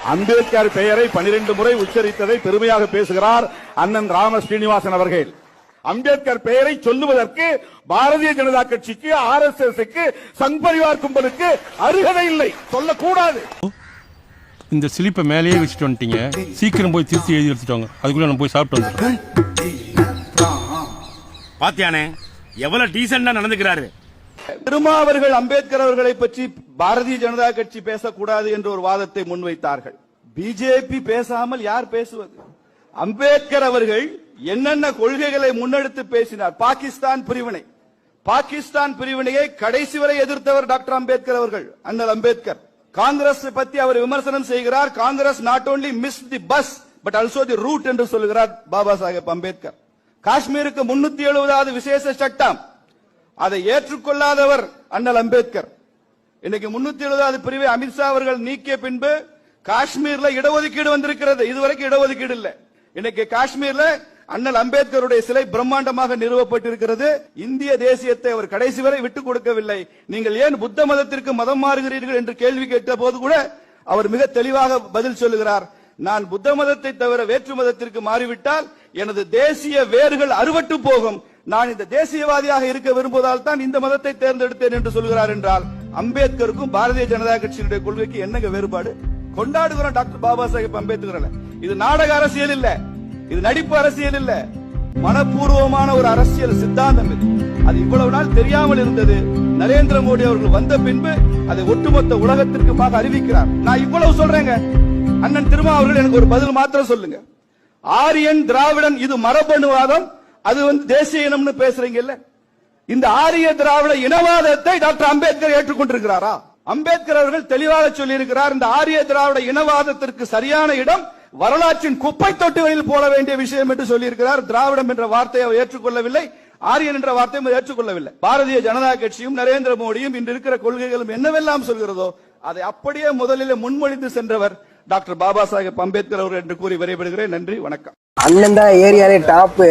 அம்பேத்கர் பெயரை 12 முறை உச்சரித்ததை பெருமையாக பேசுகிறார் அண்ணன் ராம ஸ்ரீனிவாசன் அவர்கள். அம்பேத்கர் பெயரை சொல்லுவதற்கு பாரதிய ஜனதா கட்சிக்கு, RSS, சங் பரிவார் கும்பலுக்கு அருகதை இல்லை, சொல்லக்கூடாது. இந்த சிலிப்பை மேலேயே வச்சுட்டு வந்துட்டீங்க, சீக்கிரம் போய் திருத்தி எழுதி எடுத்துட்டாங்க, அதுக்குள்ள நம்ம போய் சாப்பிட்டு வந்துட்டோம். பாத்தியானே எவ்வளவு டீசெண்டா நடந்துக்கிறாரு. திருமாவர்கள் அம்பேத்கர் அவர்களை பற்றி பாரதிய ஜனதா கட்சி பேசக்கூடாது என்ற ஒரு வாதத்தை முன்வைத்தார்கள். பிஜேபி பேசாமல் யார் பேசுவது? அம்பேத்கர் அவர்கள் என்னென்ன கொள்கைகளை முன்னெடுத்து பேசினார். பாகிஸ்தான் பிரிவினையை கடைசி வரை எதிர்த்தவர் டாக்டர் அம்பேத்கர் அவர்கள், அண்ணல் அம்பேத்கர். காங்கிரஸ் பற்றி அவர் விமர்சனம் செய்கிறார். Congress not only miss the bus but also the route என்று சொல்லுகிறார் பாபா சாஹேப் அம்பேத்கர். காஷ்மீருக்கு 370வது விசேஷ சட்டம், அதை ஏற்றுக்கொள்ளாதவர் அண்ணல் அம்பேத்கர். இன்னைக்கு 370வது பிரிவை அமித்ஷா அவர்கள் நீக்கிய பின்பு காஷ்மீர்ல இடஒதுக்கீடு வந்திருக்கிறது. இதுவரைக்கும் இடஒதுக்கீடு இல்லை. இன்னைக்கு காஷ்மீர்ல அண்ணல் அம்பேத்கருடைய சிலை பிரம்மாண்டமாக நிறுவப்பட்டிருக்கிறது. இந்திய தேசியத்தை அவர் கடைசி வரை விட்டுக் கொடுக்கவில்லை. நீங்கள் ஏன் புத்த மதத்திற்கு மதம் மாறுகிறீர்கள் என்று கேள்வி கேட்ட போது கூட அவர் மிக தெளிவாக பதில் சொல்லுகிறார். நான் புத்த மதத்தை தவிர வேற்று மதத்திற்கு மாறிவிட்டால் எனது தேசிய வேர்கள் அறுவட்டு போகும். நான் இந்த தேசியவாதியாக இருக்க விரும்புவதால் தான் இந்த மதத்தை தேர்ந்தெடுத்தேன் என்று சொல்கிறார். என்றால் அம்பேத்கருக்கும் பாரதிய ஜனதா கட்சியினுடைய கொள்கைக்கு என்னங்க வேறுபாடு? கொண்டாடுகிறோம் டாக்டர் பாபா சாஹேப் அம்பேத்கர். இது நாடக அரசியல் இல்ல, இது நடிப்பு அரசியல் இல்ல, மனப்பூர்வமான ஒரு அரசியல் சித்தாந்தம். இது அது இவ்வளவு நாள் தெரியாமல் இருந்தது. நரேந்திர மோடி அவர்கள் வந்த பின்பு அதை ஒட்டுமொத்த உலகத்திற்குமாக அறிவிக்கிறார். நான் இவ்வளவு சொல்றேங்க, அண்ணன் திருமா அவர்கள் எனக்கு ஒரு பதில் மாத்திரம் சொல்லுங்க. ஆரியன் திராவிடன் இது மரபணுவாதம், அது தேசிய இனம்னு பேசுறீங்கல்ல, இந்த ஆரிய திராவிட இனவாதத்தை டாக்டர் அம்பேத்கர் ஏற்றுக்கொண்டிருக்கிறாரா? அம்பேத்கர் அவர்கள் தெளிவாக சொல்லி இருக்கிறார், இந்த ஆரிய திராவிட இனவாதத்திற்கு சரியான இடம் வரலாற்றின் குப்பை தொட்டிகளில் போட வேண்டிய விஷயம் என்று சொல்லி இருக்கிறார். திராவிடம் என்ற வார்த்தையை அவர் ஏற்றுக்கொள்ளவில்லை, ஆரியன் என்ற வார்த்தையை ஏற்றுக்கொள்ளவில்லை. பாரதிய ஜனதா கட்சியும் நரேந்திர மோடியும் இன்று இருக்கிற கொள்கைகளும் என்னவெல்லாம் சொல்கிறதோ அதை அப்படியே முதலில் முன்மொழிந்து சென்றவர் டாக்டர் பாபா சாஹேப் அம்பேத்கர் அவர்கள் என்று கூறி விடைபெறுகிறேன். நன்றி, வணக்கம். அண்ணன் தான் ஏரியாலே டாப்.